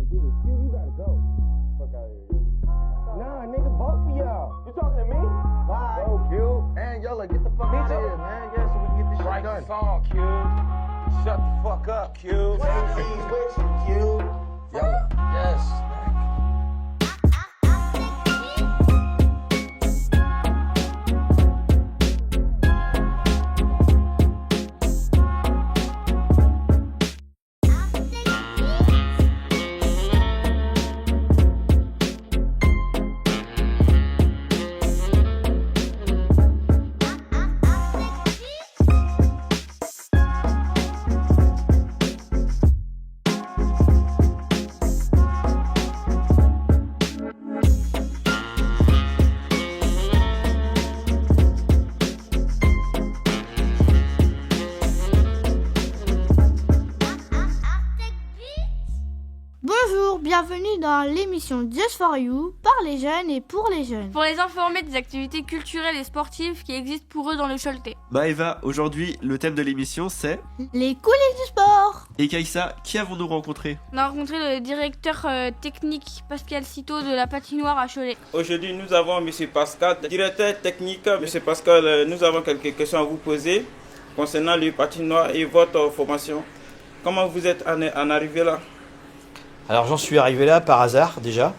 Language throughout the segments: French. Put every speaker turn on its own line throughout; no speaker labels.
gonna do this. Q, you gotta go. Fuck out of here. Nah, nigga, both of y'all. You talking to me? Bye.
Go, Q. And Yola, get the fuck out of here, man. Yeah, so we can get this shit
Write
done.
the song, Q. Shut the fuck up, Q.
He's with you, Q. Yola, yes.
Bonjour, bienvenue dans l'émission Just for You, par les jeunes et pour les jeunes.
Pour les informer des activités culturelles et sportives qui existent pour eux dans le Choletais.
Bah Eva, aujourd'hui, le thème de l'émission c'est...
Les coulisses du sport.
Et Kaïssa, qui avons-nous rencontré?
On a rencontré le directeur technique Pascal Citeau de la patinoire à Cholet.
Aujourd'hui, nous avons M. Pascal, directeur technique. M. Pascal, nous avons quelques questions à vous poser concernant le patinoire et votre formation. Comment vous êtes en arrivé là?
Alors j'en suis arrivé là par hasard déjà.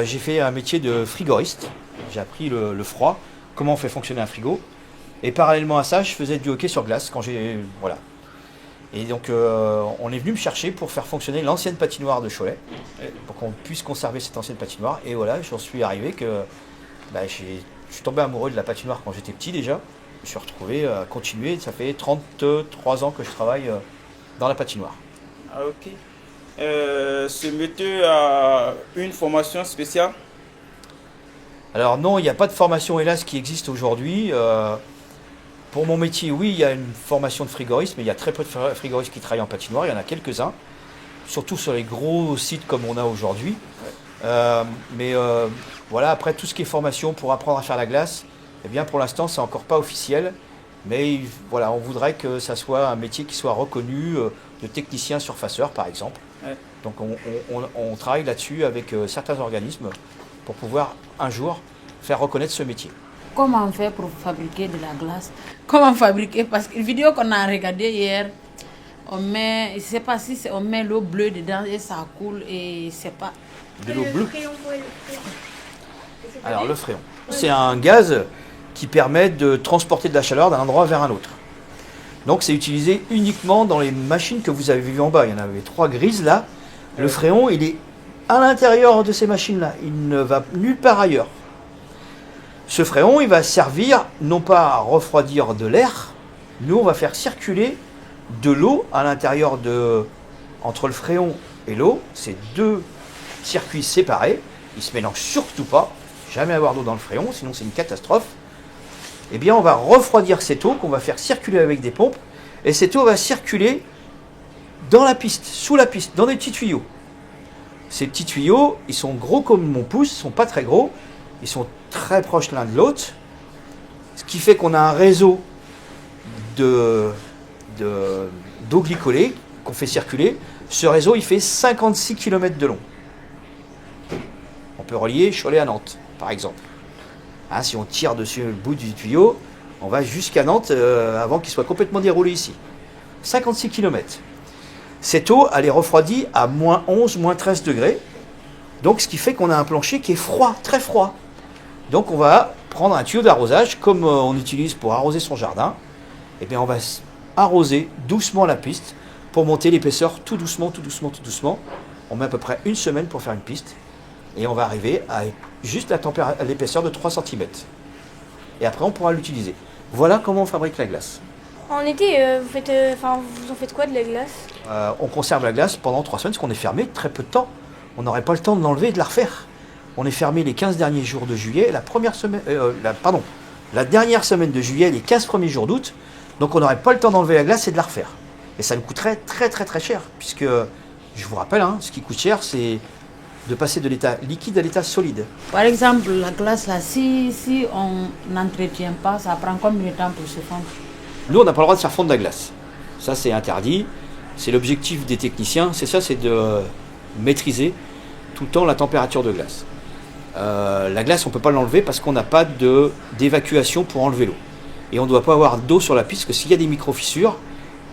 J'ai fait un métier de frigoriste. J'ai appris le froid, comment on fait fonctionner un frigo. Et parallèlement à ça, je faisais du hockey sur glace quand j'ai... Voilà. Et donc on est venu me chercher pour faire fonctionner l'ancienne patinoire de Cholet, pour qu'on puisse conserver cette ancienne patinoire. Et voilà, j'en suis arrivé que je suis tombé amoureux de la patinoire quand j'étais petit déjà. Je me suis retrouvé à continuer. Ça fait 33 ans que je travaille dans la patinoire.
Ah, ok. Ce métier a une formation spéciale?
Alors non, il n'y a pas de formation hélas qui existe aujourd'hui. Pour mon métier, oui, il y a une formation de frigoriste, mais il y a très peu de frigoristes qui travaillent en patinoire. Il y en a quelques-uns, surtout sur les gros sites comme on a aujourd'hui. Voilà, après tout ce qui est formation pour apprendre à faire la glace, eh bien pour l'instant c'est encore pas officiel. Mais voilà, on voudrait que ça soit un métier qui soit reconnu, de technicien surfaceur par exemple.
Ouais.
Donc on travaille là-dessus avec certains organismes pour pouvoir un jour faire reconnaître ce métier.
Comment on fait pour fabriquer de la glace? Comment fabriquer? Parce qu'une vidéo qu'on a regardée hier, on met, je ne sais pas si on met l'eau bleue dedans et ça coule et c'est pas...
De l'eau bleue. Alors le fréon, c'est un gaz qui permet de transporter de la chaleur d'un endroit vers un autre. Donc c'est utilisé uniquement dans les machines que vous avez vues en bas. Il y en avait 3 grises là. Le fréon, il est à l'intérieur de ces machines-là. Il ne va nulle part ailleurs. Ce fréon, il va servir non pas à refroidir de l'air. Nous, on va faire circuler de l'eau à l'intérieur entre le fréon et l'eau. C'est 2 circuits séparés. Ils ne se mélangent surtout pas. Jamais avoir d'eau dans le fréon, sinon c'est une catastrophe. Eh bien, on va refroidir cette eau qu'on va faire circuler avec des pompes. Et cette eau va circuler dans la piste, sous la piste, dans des petits tuyaux. Ces petits tuyaux, ils sont gros comme mon pouce, ils ne sont pas très gros. Ils sont très proches l'un de l'autre. Ce qui fait qu'on a un réseau d'eau glycolée qu'on fait circuler. Ce réseau, il fait 56 km de long. On peut relier Cholet à Nantes, par exemple. Si on tire dessus le bout du tuyau, on va jusqu'à Nantes avant qu'il soit complètement déroulé ici. 56 km. Cette eau, elle est refroidie à moins 11, moins 13 degrés. Donc, ce qui fait qu'on a un plancher qui est froid, très froid. Donc, on va prendre un tuyau d'arrosage, comme on utilise pour arroser son jardin. Et bien, on va arroser doucement la piste pour monter l'épaisseur tout doucement, tout doucement, tout doucement. On met à peu près 1 semaine pour faire une piste. Et on va arriver à juste l'épaisseur de 3 cm. Et après, on pourra l'utiliser. Voilà comment on fabrique la glace.
En été, vous en faites quoi de la glace?
On conserve la glace pendant 3 semaines, parce qu'on est fermé très peu de temps. On n'aurait pas le temps de l'enlever et de la refaire. On est fermé les 15 derniers jours de juillet, la dernière semaine de juillet, les 15 premiers jours d'août. Donc on n'aurait pas le temps d'enlever la glace et de la refaire. Et ça nous coûterait très très très cher, puisque, je vous rappelle, ce qui coûte cher, c'est de passer de l'état liquide à l'état solide.
Par exemple, la glace, là, si on n'entretient pas, ça prend combien de temps pour se fondre?
Nous, on n'a pas le droit de faire fondre la glace. Ça, c'est interdit. C'est l'objectif des techniciens. C'est ça, c'est de maîtriser tout le temps la température de glace. La glace, on ne peut pas l'enlever parce qu'on n'a pas d'évacuation pour enlever l'eau. Et on ne doit pas avoir d'eau sur la piste, parce que s'il y a des micro-fissures,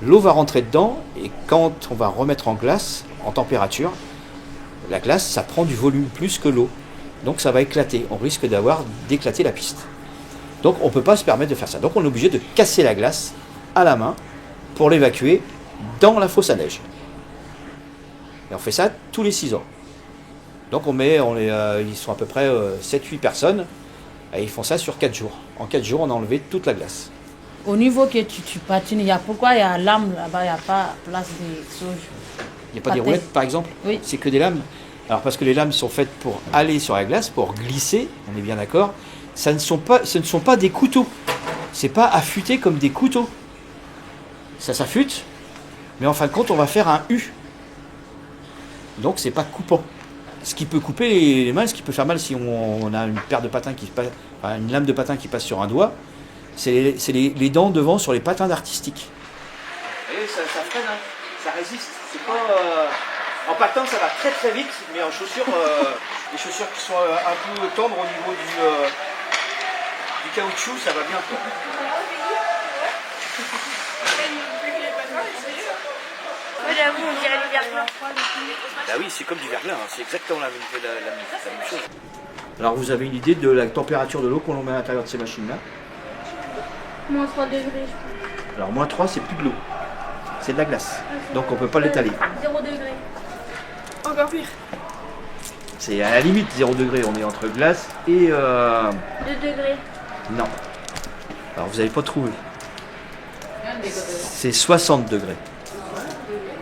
l'eau va rentrer dedans, et quand on va remettre en glace, en température, la glace, ça prend du volume plus que l'eau. Donc ça va éclater. On risque d'éclater la piste. Donc on ne peut pas se permettre de faire ça. Donc on est obligé de casser la glace à la main pour l'évacuer dans la fosse à neige. Et on fait ça tous les 6 ans. Donc ils sont à peu près 7-8 personnes, et ils font ça sur 4 jours. En 4 jours, on a enlevé toute la glace.
Au niveau que tu patines, pourquoi il y a lame là-bas, il n'y a pas place de sauge?
Il n'y a pas des roulettes, par exemple?
Oui.
C'est que des lames. Alors parce que les lames sont faites pour aller sur la glace, pour glisser, on est bien d'accord. Ce ne sont pas des couteaux. C'est pas affûté comme des couteaux. Ça s'affûte, mais en fin de compte, on va faire un U. Donc c'est pas coupant. Ce qui peut couper les mains, ce qui peut faire mal si on a une paire de patins une lame de patin qui passe sur un doigt, c'est les dents devant sur les patins d'artistique. Vous voyez, ça freine, hein, ça résiste. C'est pas, en patin, ça va très très vite, mais en chaussures, les chaussures qui sont un peu tendres au niveau du caoutchouc, ça va bien.
J'avoue, on dirait du verglas.
Bah oui, c'est comme du verglas, hein. C'est exactement la même chose. Alors vous avez une idée de la température de l'eau qu'on met à l'intérieur de ces machines-là?
Moins 3 degrés.
Alors moins 3, c'est plus de l'eau. C'est de la glace. Donc on ne peut pas l'étaler.
0 degré. Encore pire.
C'est à la limite 0 degré. On est entre glace et...
2 degrés.
Non. Alors vous n'allez pas trouver. C'est 60 degrés.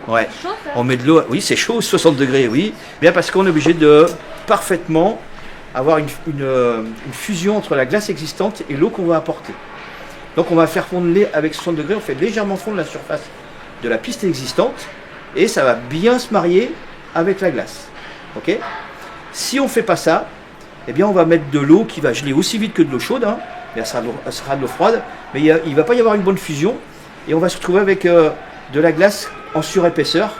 Ouais. On met de l'eau. Oui, c'est chaud, 60 degrés, oui. Bien parce qu'on est obligé de parfaitement avoir une fusion entre la glace existante et l'eau qu'on va apporter. Donc on va faire fondre avec 60 degrés, on fait légèrement fondre la surface de la piste existante et ça va bien se marier avec la glace. Ok? Si on ne fait pas ça, eh bien on va mettre de l'eau qui va geler aussi vite que de l'eau chaude, hein. Elle sera de l'eau froide, mais il ne va pas y avoir une bonne fusion et on va se retrouver avec de la glace en surépaisseur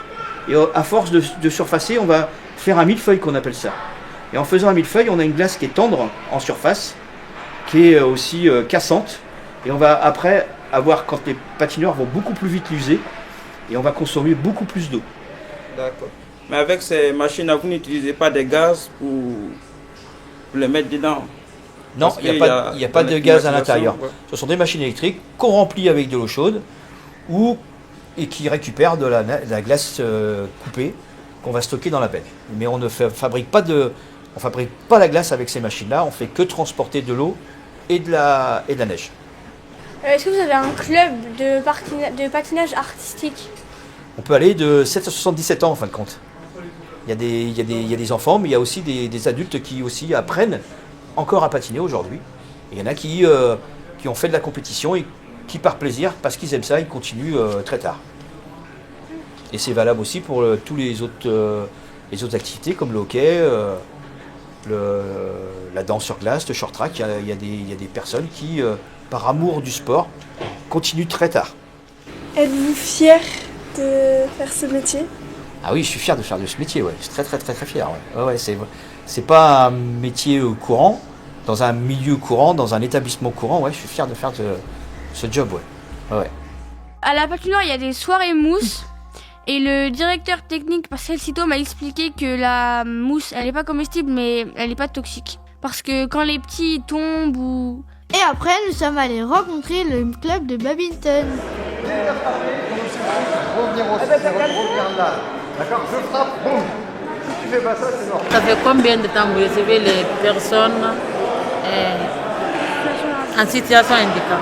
et à force de surfacer, on va faire un millefeuille qu'on appelle ça. Et en faisant un millefeuille, on a une glace qui est tendre en surface, qui est aussi cassante. Et on va après avoir, quand les patineurs vont beaucoup plus vite l'user, et on va consommer beaucoup plus d'eau.
D'accord. Mais avec ces machines, vous n'utilisez pas de gaz pour les mettre dedans?
Non, il n'y a pas de gaz à l'intérieur. Ouais. Ce sont des machines électriques qu'on remplit avec de l'eau chaude et qui récupèrent de la glace coupée qu'on va stocker dans la benne. Mais on ne fabrique pas la glace avec ces machines-là, on fait que transporter de l'eau et de la neige.
Est-ce que vous avez un club de patinage artistique?
On peut aller de 7 à 77 ans en fin de compte. Il y a des enfants, mais il y a aussi des adultes qui aussi apprennent encore à patiner aujourd'hui. Il y en a qui ont fait de la compétition et qui par plaisir, parce qu'ils aiment ça, ils continuent très tard. Et c'est valable aussi pour tous les autres activités comme le hockey, la danse sur glace, le short track. Il y a des personnes qui, par amour du sport, continuent très tard.
Êtes-vous fier de faire ce métier?
Ah oui, je suis fier de faire de ce métier, ouais. Je suis très très très très fier. Ouais. Ouais, c'est pas un métier courant, dans un milieu courant, dans un établissement courant. Ouais, je suis fier de faire ce job, ouais. Ouais.
À la patinoire, il y a des soirées mousse. Et le directeur technique Pascal Citeaux m'a expliqué que la mousse, elle n'est pas comestible, mais elle n'est pas toxique. Parce que quand les petits tombent ou...
Et après, nous sommes allés rencontrer le club de badminton.
Reviens là. D'accord, je frappe, boum. Si tu fais pas ça, c'est mort.
Ça fait combien de temps vous recevez les personnes en situation de handicap?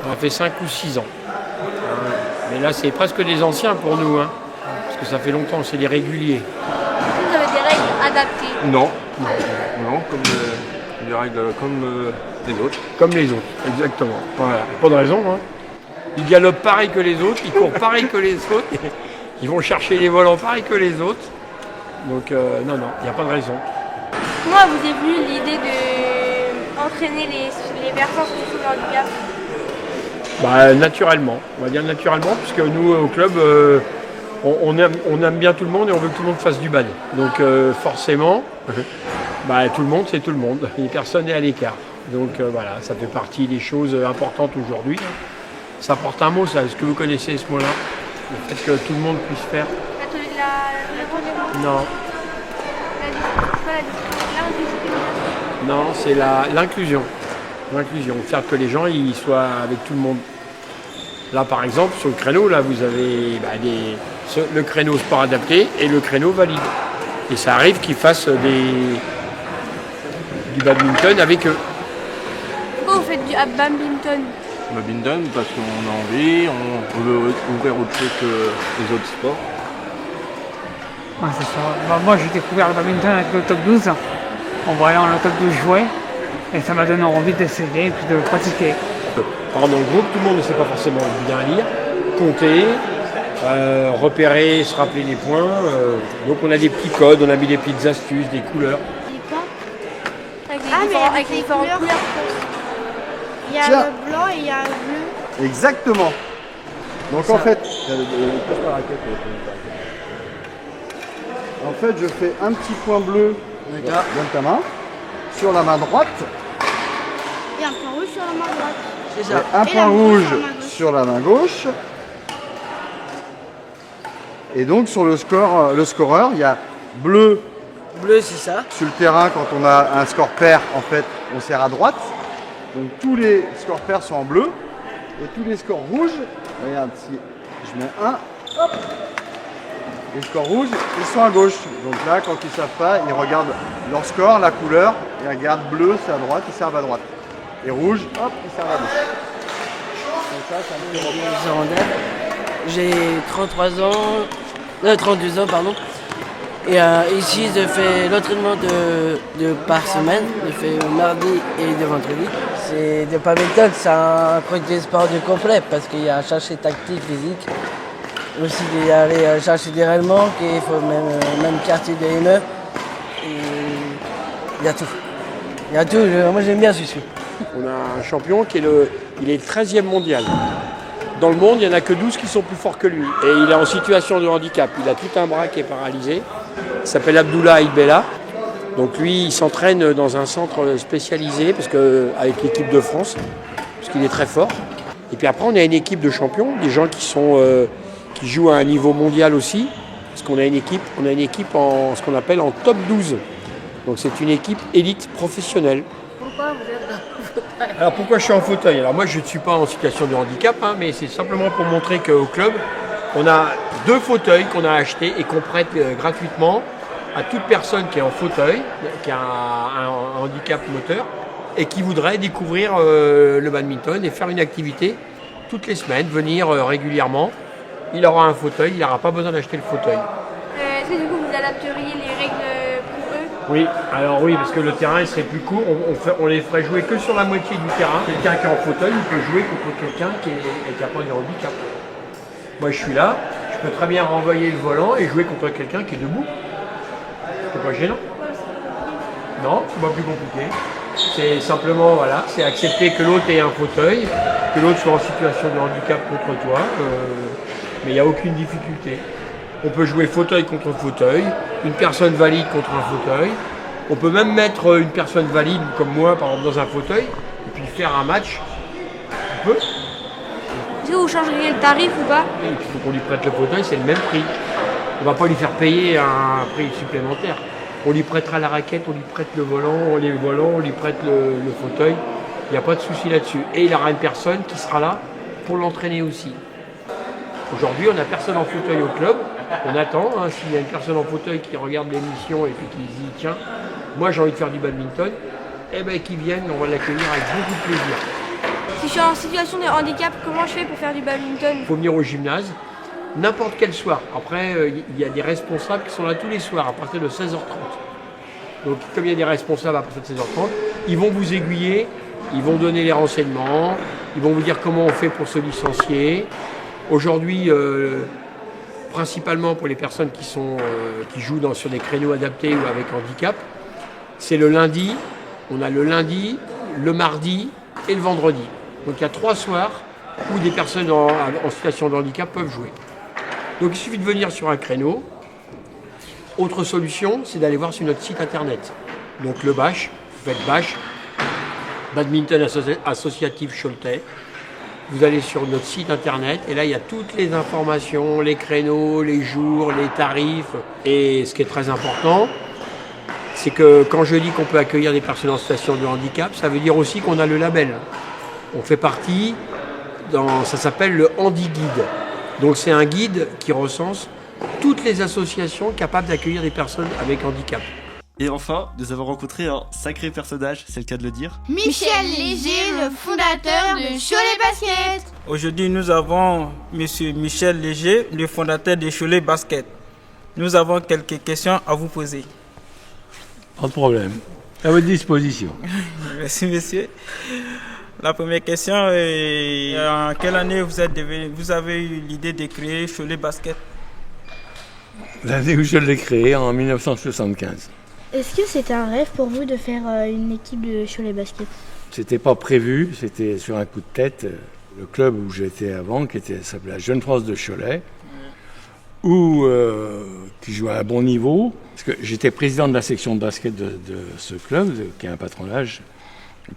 On a fait 5 ou 6 ans. Mais là, c'est presque des anciens pour nous, hein, parce que ça fait longtemps, c'est des réguliers.
Vous avez des règles adaptées?
Non, comme des règles comme les autres.
Comme les autres, exactement. Voilà, pas de raison. Hein. Ils galopent pareil que les autres, ils courent pareil que les autres, ils vont chercher les volants pareil que les autres. Donc non, il n'y a pas de raison.
Moi, vous est venue l'idée d'entraîner les personnes sous le handicap?
Bah, naturellement, on va dire naturellement, puisque nous au club, on aime bien tout le monde et on veut que tout le monde fasse du bal. Donc forcément, tout le monde c'est tout le monde. Et personne n'est à l'écart. Donc voilà, ça fait partie des choses importantes aujourd'hui. Ça porte un mot, ça. Est-ce que vous connaissez ce mot-là? Le fait que tout le monde puisse faire. Non. Non, c'est l'inclusion. L'inclusion, faire que les gens ils soient avec tout le monde. Là, par exemple, sur le créneau, là, vous avez le créneau sport adapté et le créneau valide. Et ça arrive qu'ils fassent du badminton avec eux.
Pourquoi vous faites du badminton?
Badminton parce qu'on a envie, on veut ouvrir autre chose que les autres sports.
Ouais, c'est ça. Moi, j'ai découvert le badminton avec le top 12, en voyant le top 12 jouer, et ça m'a donné envie d'essayer et puis de pratiquer.
Par exemple, dans le groupe, tout le monde ne sait pas forcément bien lire, compter, repérer, se rappeler les points. Donc on a des petits codes, on a mis des petites astuces, des couleurs.
Avec les différentes couleurs. Il y a le blanc et il y a le bleu.
Exactement. Donc en fait, je fais un petit point bleu dans ta main, sur la main droite.
Et un point rouge sur la main droite.
C'est ça. Et un point rouge sur la main gauche. Et donc sur le scoreur, il y a bleu.
Bleu, c'est ça.
Sur le terrain, quand on a un score pair, en fait, on sert à droite. Donc tous les scores pairs sont en bleu. Et tous les scores rouges, regarde, si je mets un, hop, les scores rouges, ils sont à gauche. Donc là, quand ils ne savent pas, ils regardent leur score, la couleur, ils regardent bleu, c'est à droite, ils servent à droite. Et rouge, hop, ils servent à gauche. Donc ça,
j'ai 32 ans, pardon. Et ici, je fais l'entraînement de par semaine. Je fais mardi et de vendredi. C'est de badminton, c'est un truc de sport de complet parce qu'il y a chercher tactique, physique. Aussi, il y a aller chercher des règlements, qu'il faut même quartier de ME. Et il y a tout. Il y a tout. Moi, j'aime bien celui-ci.
On a un champion qui est il est 13e mondial. Dans le monde, il n'y en a que 12 qui sont plus forts que lui. Et il est en situation de handicap. Il a tout un bras qui est paralysé. Il s'appelle Abdullah Ibella. Donc lui, il s'entraîne dans un centre spécialisé avec l'équipe de France, parce qu'il est très fort. Et puis après, on a une équipe de champions, des gens qui jouent à un niveau mondial aussi, parce qu'on a une équipe en ce qu'on appelle en top 12. Donc c'est une équipe élite professionnelle.
Pourquoi vous êtes dans le fauteuil?
Alors pourquoi je suis en fauteuil? Alors moi je ne suis pas en situation de handicap, mais c'est simplement pour montrer qu'au club, on a 2 fauteuils qu'on a achetés et qu'on prête gratuitement à toute personne qui est en fauteuil, qui a un handicap moteur et qui voudrait découvrir le badminton et faire une activité toutes les semaines, venir régulièrement. Il aura un fauteuil, il n'aura pas besoin d'acheter le fauteuil.
Est-ce que du coup vous adapteriez les règles pour eux?
Oui, alors oui, parce que le terrain il serait plus court, on les ferait jouer que sur la moitié du terrain. Quelqu'un qui est en fauteuil, il peut jouer contre quelqu'un qui n'a pas de handicap. Moi je suis là, je peux très bien renvoyer le volant et jouer contre quelqu'un qui est debout. C'est pas gênant. Non, c'est pas plus compliqué. C'est simplement, voilà, c'est accepter que l'autre ait un fauteuil, que l'autre soit en situation de handicap contre toi, mais il n'y a aucune difficulté. On peut jouer fauteuil contre fauteuil, une personne valide contre un fauteuil. On peut même mettre une personne valide, comme moi, par exemple, dans un fauteuil, et puis faire un match. On peut.
Est-ce que vous changeriez le tarif ou pas?
Et puis il faut qu'on lui prête le fauteuil, c'est le même prix. On ne va pas lui faire payer un prix supplémentaire. On lui prêtera la raquette, on lui prête le volant, on lui prête le fauteuil. Il n'y a pas de souci là-dessus. Et il aura une personne qui sera là pour l'entraîner aussi. Aujourd'hui, on n'a personne en fauteuil au club. On attend, s'il y a une personne en fauteuil qui regarde l'émission et puis qui se dit tiens, moi j'ai envie de faire du badminton, eh bien qu'ils viennent, on va l'accueillir avec beaucoup de plaisir.
Si je suis en situation de handicap, comment je fais pour faire du badminton?
Il faut venir au gymnase, n'importe quel soir. Après, il y a des responsables qui sont là tous les soirs à partir de 16h30. Donc comme il y a des responsables à partir de 16h30, ils vont vous aiguiller, ils vont donner les renseignements, ils vont vous dire comment on fait pour se licencier. Aujourd'hui, principalement pour les personnes qui jouent sur des créneaux adaptés ou avec handicap, c'est le lundi. On a le lundi, le mardi et le vendredi. Donc il y a 3 soirs où des personnes en situation de handicap peuvent jouer. Donc il suffit de venir sur un créneau. Autre solution, c'est d'aller voir sur notre site internet. Donc le BASH, vous faites BASH, Badminton Associative Choletais. Vous allez sur notre site internet et là il y a toutes les informations, les créneaux, les jours, les tarifs. Et ce qui est très important, c'est que quand je dis qu'on peut accueillir des personnes en situation de handicap, ça veut dire aussi qu'on a le label. On fait partie, ça s'appelle le Handi Guide. Donc c'est un guide qui recense toutes les associations capables d'accueillir des personnes avec handicap.
Et enfin, nous avons rencontré un sacré personnage, c'est le cas de le dire.
Michel Léger, le fondateur de Cholet Basket.
Aujourd'hui, nous avons Monsieur Michel Léger, le fondateur de Cholet Basket. Nous avons quelques questions à vous poser.
Pas de problème. À votre disposition.
Merci, monsieur. La première question est en quelle année vous avez eu l'idée de créer Cholet Basket?
L'année où je l'ai créé, en 1975.
Est-ce que c'était un rêve pour vous de faire une équipe de Cholet Basket?
C'était pas prévu, c'était sur un coup de tête. Le club où j'étais avant, s'appelait la Jeune France de Cholet, qui jouait à un bon niveau. Parce que j'étais président de la section de basket de ce club, qui a un patronage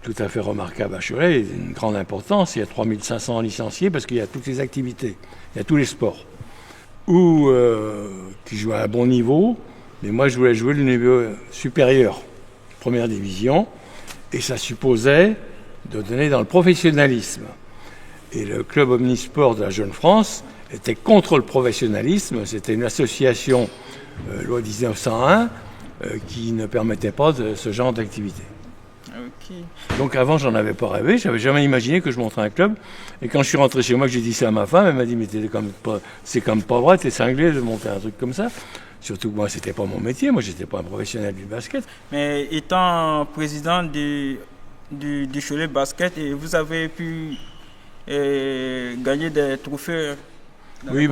tout à fait remarquable à Cholet, et d'une grande importance. Il y a 3500 licenciés parce qu'il y a toutes les activités, il y a tous les sports. Qui jouait à un bon niveau, mais moi je voulais jouer le niveau supérieur, première division, et ça supposait de donner dans le professionnalisme. Et le club Omnisport de la Jeune France était contre le professionnalisme, c'était une association, loi 1901, qui ne permettait pas ce genre d'activité.
Okay.
Donc avant, j'en avais pas rêvé, j'avais jamais imaginé que je monterais un club. Et quand je suis rentré chez moi, que j'ai dit ça à ma femme, elle m'a dit mais c'est comme pas vrai, t'es cinglé de monter un truc comme ça. Surtout que moi, c'était pas mon métier, moi j'étais pas un professionnel du basket.
Mais étant président du Cholet Basket, vous avez pu gagner des trophées.
Oui,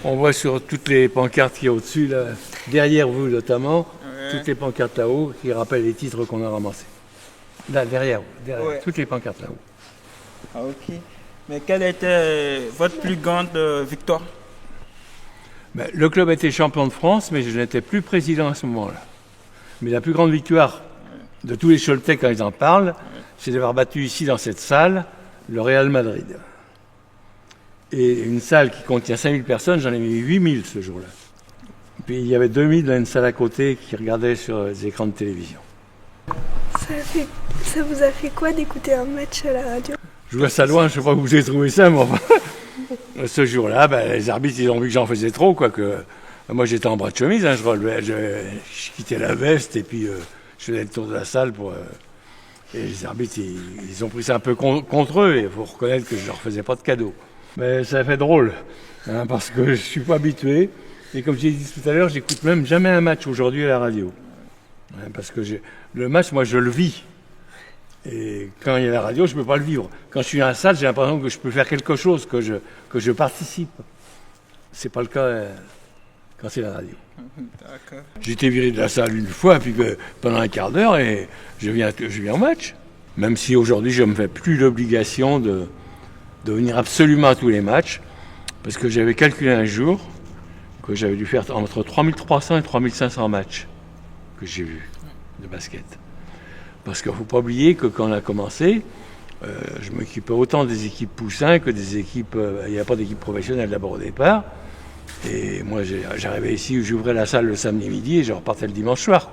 on voit sur toutes les pancartes qu'il y a au-dessus, là, derrière vous notamment, toutes les pancartes là-haut qui rappellent les titres qu'on a ramassés. Là, derrière, ouais. Toutes les pancartes là-haut.
Ah, ok. Mais quelle était votre plus grande victoire?
Le club était champion de France, mais je n'étais plus président à ce moment-là. Mais la plus grande victoire de tous les Choletais, quand ils en parlent, c'est d'avoir battu ici, dans cette salle, le Real Madrid. Et une salle qui contient 5000 personnes, j'en ai mis 8000 ce jour-là. Puis il y avait 2000 dans une salle à côté qui regardaient sur les écrans de télévision.
Ça vous a fait quoi d'écouter un match à la radio?
Je vois ça loin, je ne sais pas où vous avez trouvé ça, mais enfin, ce jour-là, les arbitres ils ont vu que j'en faisais trop, moi j'étais en bras de chemise, je quittais la veste et puis je faisais le tour de la salle et les arbitres ils ont pris ça un peu contre eux et il faut reconnaître que je leur faisais pas de cadeaux. Mais ça fait drôle, parce que je suis pas habitué et comme j'ai dit tout à l'heure, j'écoute même jamais un match aujourd'hui à la radio. Parce que le match, moi, je le vis. Et quand il y a la radio, je ne peux pas le vivre. Quand je suis dans la salle, j'ai l'impression que je peux faire quelque chose, que je participe. Ce n'est pas le cas quand c'est la radio.
D'accord.
J'ai été viré de la salle une fois, puis pendant un quart d'heure, et je viens au match. Même si aujourd'hui, je ne me fais plus l'obligation de venir absolument à tous les matchs, parce que j'avais calculé un jour que j'avais dû faire entre 3300 et 3500 matchs que j'ai vu de basket. Parce qu'il ne faut pas oublier que quand on a commencé, je m'occupais autant des équipes poussins que des équipes... il n'y a pas d'équipe professionnelle d'abord au départ. Et moi, j'arrivais ici, j'ouvrais la salle le samedi midi et je repartais le dimanche soir,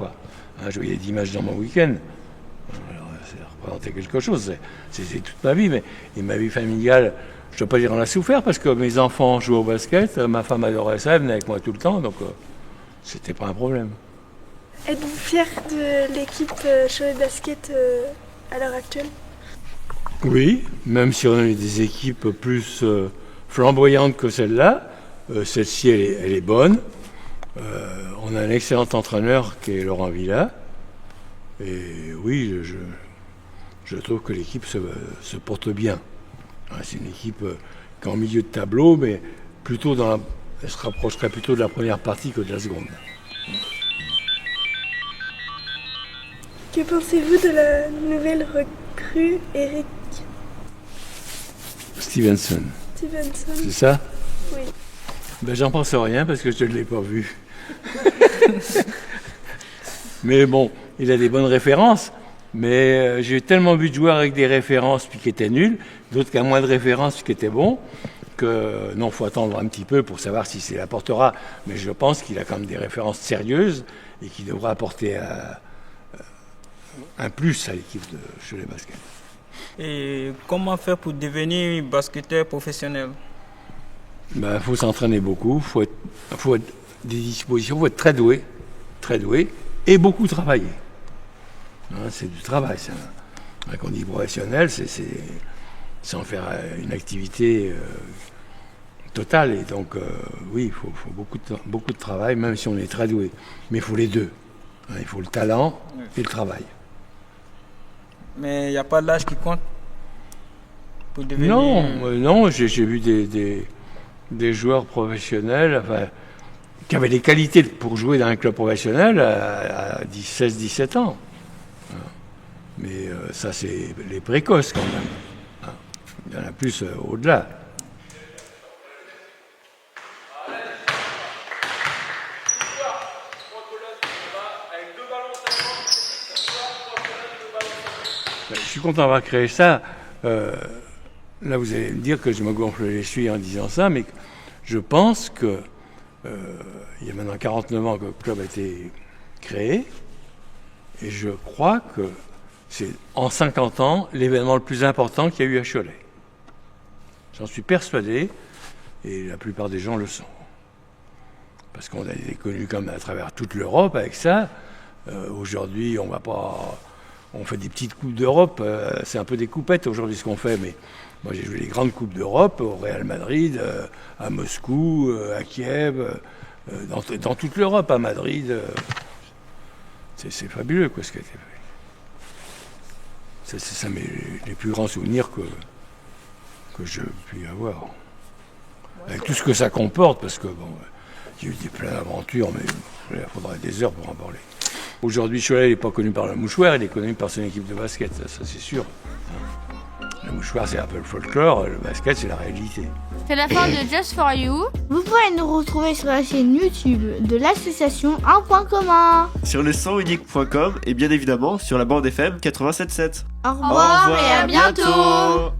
je voyais 10 matchs dans mon week-end. Alors, ça représentait quelque chose. C'était toute ma vie. Et ma vie familiale, je ne dois pas dire qu'on a souffert parce que mes enfants jouaient au basket, ma femme adorait ça, elle venait avec moi tout le temps, donc c'était pas un problème.
Êtes-vous fier de l'équipe Cholet Basket à l'heure actuelle?
Oui, même si on a des équipes plus flamboyantes que celle-là, celle-ci elle est bonne. On a un excellent entraîneur qui est Laurent Villa. Et oui, je trouve que l'équipe se porte bien. C'est une équipe qui est en milieu de tableau, mais plutôt elle se rapprocherait plutôt de la première partie que de la seconde.
Que pensez-vous de la nouvelle recrue Eric
Stevenson? C'est ça?
Oui.
Ben, j'en pense rien parce que je ne l'ai pas vu. Mais bon, il a des bonnes références. Mais j'ai tellement vu de joueurs avec des références puis qui étaient nuls, d'autres qui ont moins de références puis qui étaient bons, que non, il faut attendre un petit peu pour savoir si c'est l'apportera. Mais je pense qu'il a quand même des références sérieuses et qu'il devra apporter un plus à l'équipe de Cholet Basket.
Et comment faire pour devenir basketteur professionnel?
Ben, faut s'entraîner beaucoup, faut être des dispositions, faut être très doué et beaucoup travailler. Hein, c'est du travail, ça. Quand on dit professionnel, c'est en faire une activité totale. Et donc, oui, il faut beaucoup de travail, même si on est très doué. Mais il faut les deux. Hein, il faut le talent et le travail.
Mais il n'y a pas l'âge qui compte pour devenir...
Non, j'ai vu des joueurs professionnels qui avaient les qualités pour jouer dans un club professionnel à 16-17 ans. Mais ça, c'est les précoces quand même. Il y en a plus au-delà. Je suis content d'avoir créé ça. Là, vous allez me dire que je me gonfle les chevilles en disant ça, mais je pense que il y a maintenant 49 ans que le club a été créé, et je crois que c'est en 50 ans l'événement le plus important qu'il y a eu à Cholet. J'en suis persuadé, et la plupart des gens le sont. Parce qu'on a été connus comme à travers toute l'Europe avec ça. Aujourd'hui, on fait des petites coupes d'Europe, c'est un peu des coupettes aujourd'hui ce qu'on fait, mais moi j'ai joué les grandes coupes d'Europe au Real Madrid, à Moscou, à Kiev, dans toute l'Europe, à Madrid. C'est fabuleux quoi, ce qui a été fait. C'est ça les plus grands souvenirs que je puis avoir. Avec tout ce que ça comporte, parce que bon, il y a eu plein d'aventures, mais il faudrait des heures pour en parler. Aujourd'hui, Cholet n'est pas connu par le mouchoir, il est connu par son équipe de basket, ça c'est sûr. Le mouchoir, c'est un peu le folklore, le basket, c'est la réalité.
C'est la fin de Just for You.
Vous pouvez nous retrouver sur la chaîne YouTube de l'association Un Point Commun.
Sur le sonunique.com et bien évidemment sur la bande FM 87.7.
Au revoir et à bientôt.